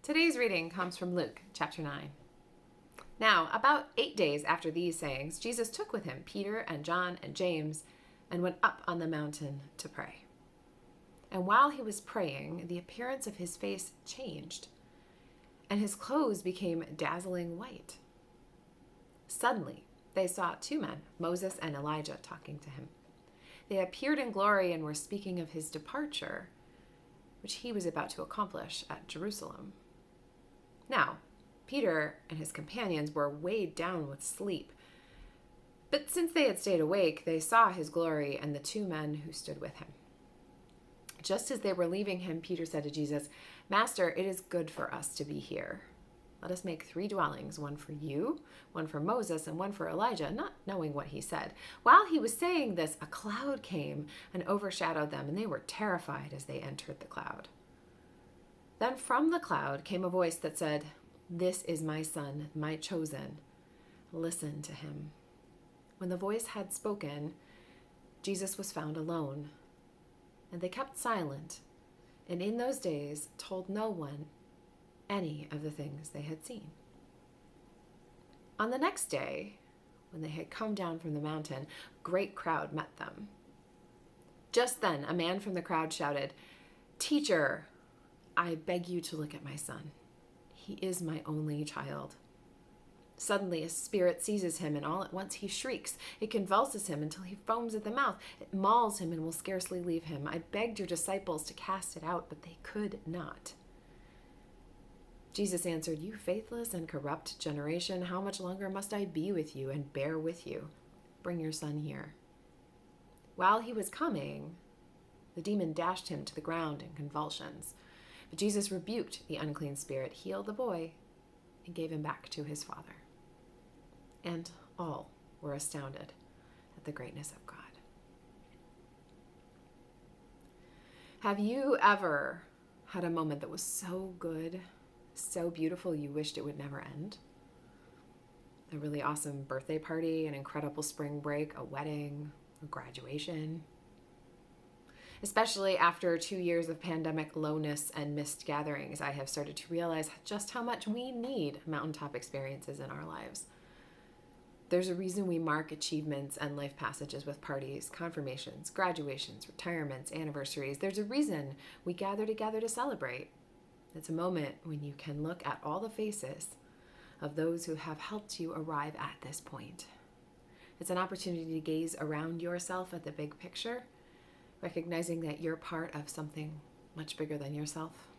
Today's reading comes from Luke chapter 9. Now, about 8 days after these sayings, Jesus took with him Peter and John and James and went up on the mountain to pray. And while he was praying, the appearance of his face changed, and his clothes became dazzling white. Suddenly, they saw two men, Moses and Elijah, talking to him. They appeared in glory and were speaking of his departure, which he was about to accomplish at Jerusalem. Now, Peter and his companions were weighed down with sleep. But since they had stayed awake, they saw his glory and the two men who stood with him. Just as they were leaving him, Peter said to Jesus, "Master, it is good for us to be here. Let us make 3 dwellings, one for you, one for Moses, and one for Elijah," not knowing what he said. While he was saying this, a cloud came and overshadowed them, and they were terrified as they entered the cloud. Then from the cloud came a voice that said, "This is my son, my chosen. Listen to him." When the voice had spoken, Jesus was found alone, and they kept silent, and in those days told no one any of the things they had seen. On the next day, when they had come down from the mountain, a great crowd met them. Just then, a man from the crowd shouted, "Teacher, I beg you to look at my son. He is my only child." Suddenly, a spirit seizes him, and all at once he shrieks. It convulses him until he foams at the mouth. It mauls him and will scarcely leave him. I begged your disciples to cast it out, but they could not. Jesus answered, "You faithless and corrupt generation, how much longer must I be with you and bear with you? Bring your son here." While he was coming, the demon dashed him to the ground in convulsions. But Jesus rebuked the unclean spirit, healed the boy, and gave him back to his father. And all were astounded at the greatness of God. Have you ever had a moment that was so good, so beautiful, you wished it would never end? A really awesome birthday party, an incredible spring break, a wedding, a graduation. Especially after 2 years of pandemic lowness and missed gatherings, I have started to realize just how much we need mountaintop experiences in our lives. There's a reason we mark achievements and life passages with parties, confirmations, graduations, retirements, anniversaries. There's a reason we gather together to celebrate. It's a moment when you can look at all the faces of those who have helped you arrive at this point. It's an opportunity to gaze around yourself at the big picture, recognizing that you're part of something much bigger than yourself.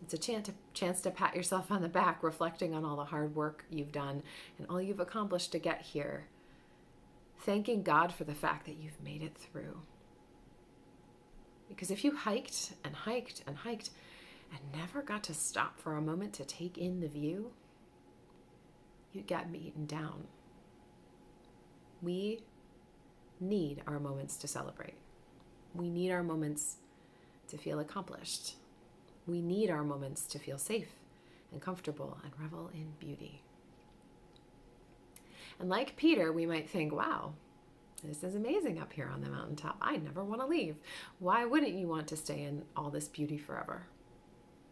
It's a chance to pat yourself on the back, reflecting on all the hard work you've done and all you've accomplished to get here, thanking God for the fact that you've made it through. Because if you hiked and hiked and hiked and never got to stop for a moment to take in the view, you'd get beaten down. We need our moments to celebrate. We need our moments to feel accomplished. We need our moments to feel safe and comfortable and revel in beauty. And like Peter, we might think, wow, this is amazing up here on the mountaintop. I never want to leave. Why wouldn't you want to stay in all this beauty forever?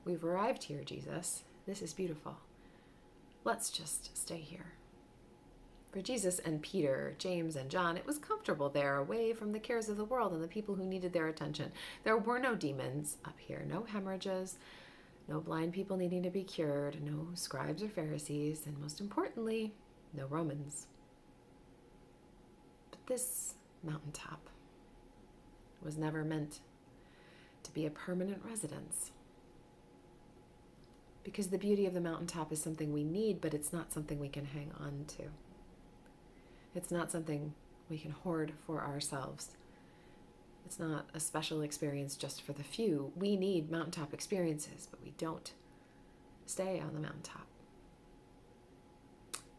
We've arrived here, Jesus. This is beautiful. Let's just stay here. For Jesus and Peter, James and John, it was comfortable there, away from the cares of the world and the people who needed their attention. There were no demons up here, no hemorrhages, no blind people needing to be cured, no scribes or Pharisees, and most importantly, no Romans. But this mountaintop was never meant to be a permanent residence. Because the beauty of the mountaintop is something we need, but it's not something we can hang on to. It's not something we can hoard for ourselves. It's not a special experience just for the few. We need mountaintop experiences, but we don't stay on the mountaintop.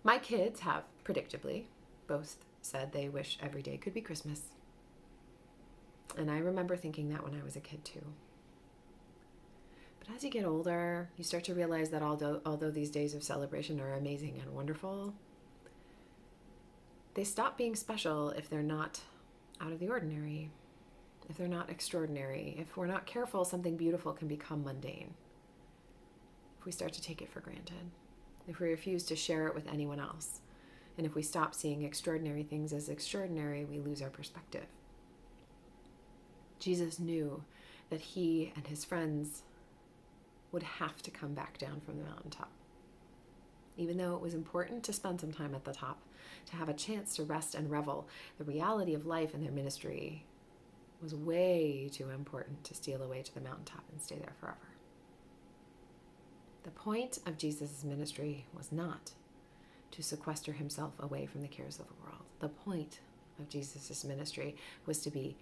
My kids have, predictably, both said they wish every day could be Christmas. And I remember thinking that when I was a kid too. But as you get older, you start to realize that although these days of celebration are amazing and wonderful, they stop being special if they're not out of the ordinary, if they're not extraordinary. If we're not careful, something beautiful can become mundane. if we start to take it for granted, if we refuse to share it with anyone else, and if we stop seeing extraordinary things as extraordinary, we lose our perspective. Jesus knew that he and his friends would have to come back down from the mountaintop. Even though it was important to spend some time at the top, to have a chance to rest and revel, the reality of life and their ministry was way too important to steal away to the mountaintop and stay there forever. The point of Jesus' ministry was not to sequester himself away from the cares of the world. The point of Jesus' ministry was to be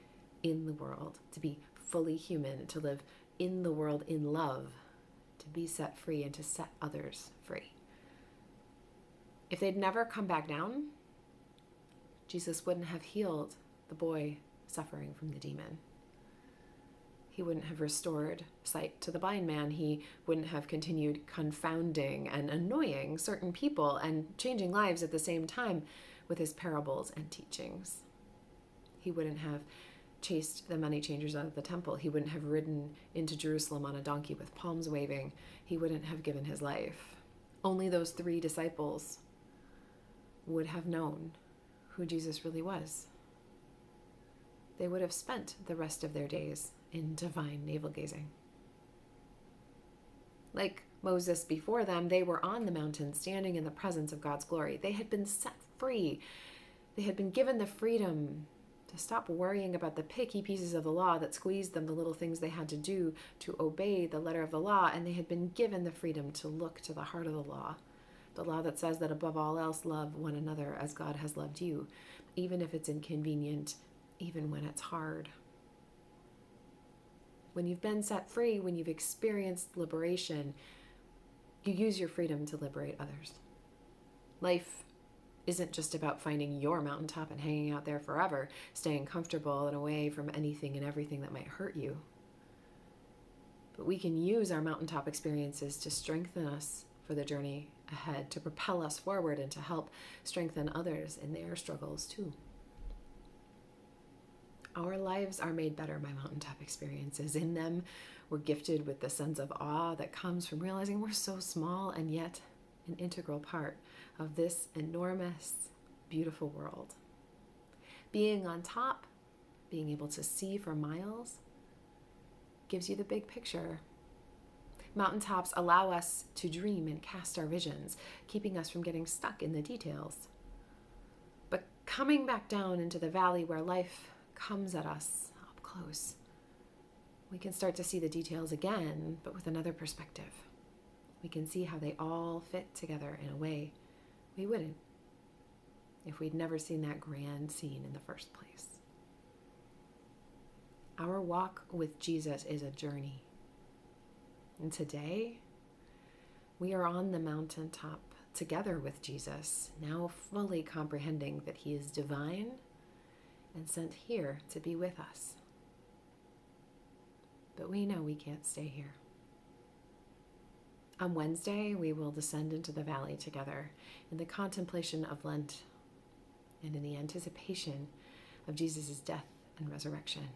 in the world, to be fully human, to live in the world in love, to be set free and to set others free. If they'd never come back down, Jesus wouldn't have healed the boy suffering from the demon. He wouldn't have restored sight to the blind man. He wouldn't have continued confounding and annoying certain people and changing lives at the same time with his parables and teachings. He wouldn't have chased the money changers out of the temple. He wouldn't have ridden into Jerusalem on a donkey with palms waving. He wouldn't have given his life. Only those 3 disciples would have known who Jesus really was. They would have spent the rest of their days in divine navel-gazing. Like Moses before them, they were on the mountain, standing in the presence of God's glory. They had been set free. They had been given the freedom to stop worrying about the picky pieces of the law that squeezed them, the little things they had to do to obey the letter of the law, and they had been given the freedom to look to the heart of the law that says that above all else, love one another as God has loved you, even if it's inconvenient, even when it's hard. When you've been set free, when you've experienced liberation, you use your freedom to liberate others. Life isn't just about finding your mountaintop and hanging out there forever, staying comfortable and away from anything and everything that might hurt you. But we can use our mountaintop experiences to strengthen us for the journey ahead, to propel us forward and to help strengthen others in their struggles too. Our lives are made better by mountaintop experiences. In them, we're gifted with the sense of awe that comes from realizing we're so small and yet an integral part of this enormous, beautiful world. Being on top, being able to see for miles, gives you the big picture. Mountaintops allow us to dream and cast our visions, keeping us from getting stuck in the details. But coming back down into the valley where life comes at us up close, we can start to see the details again, but with another perspective. We can see how they all fit together in a way we wouldn't if we'd never seen that grand scene in the first place. Our walk with Jesus is a journey. And today, we are on the mountaintop together with Jesus, now fully comprehending that he is divine and sent here to be with us. But we know we can't stay here. On Wednesday, we will descend into the valley together in the contemplation of Lent and in the anticipation of Jesus' death and resurrection.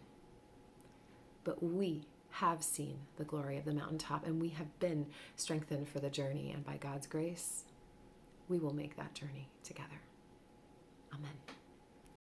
But we have seen the glory of the mountaintop, and we have been strengthened for the journey, and by God's grace, we will make that journey together. Amen.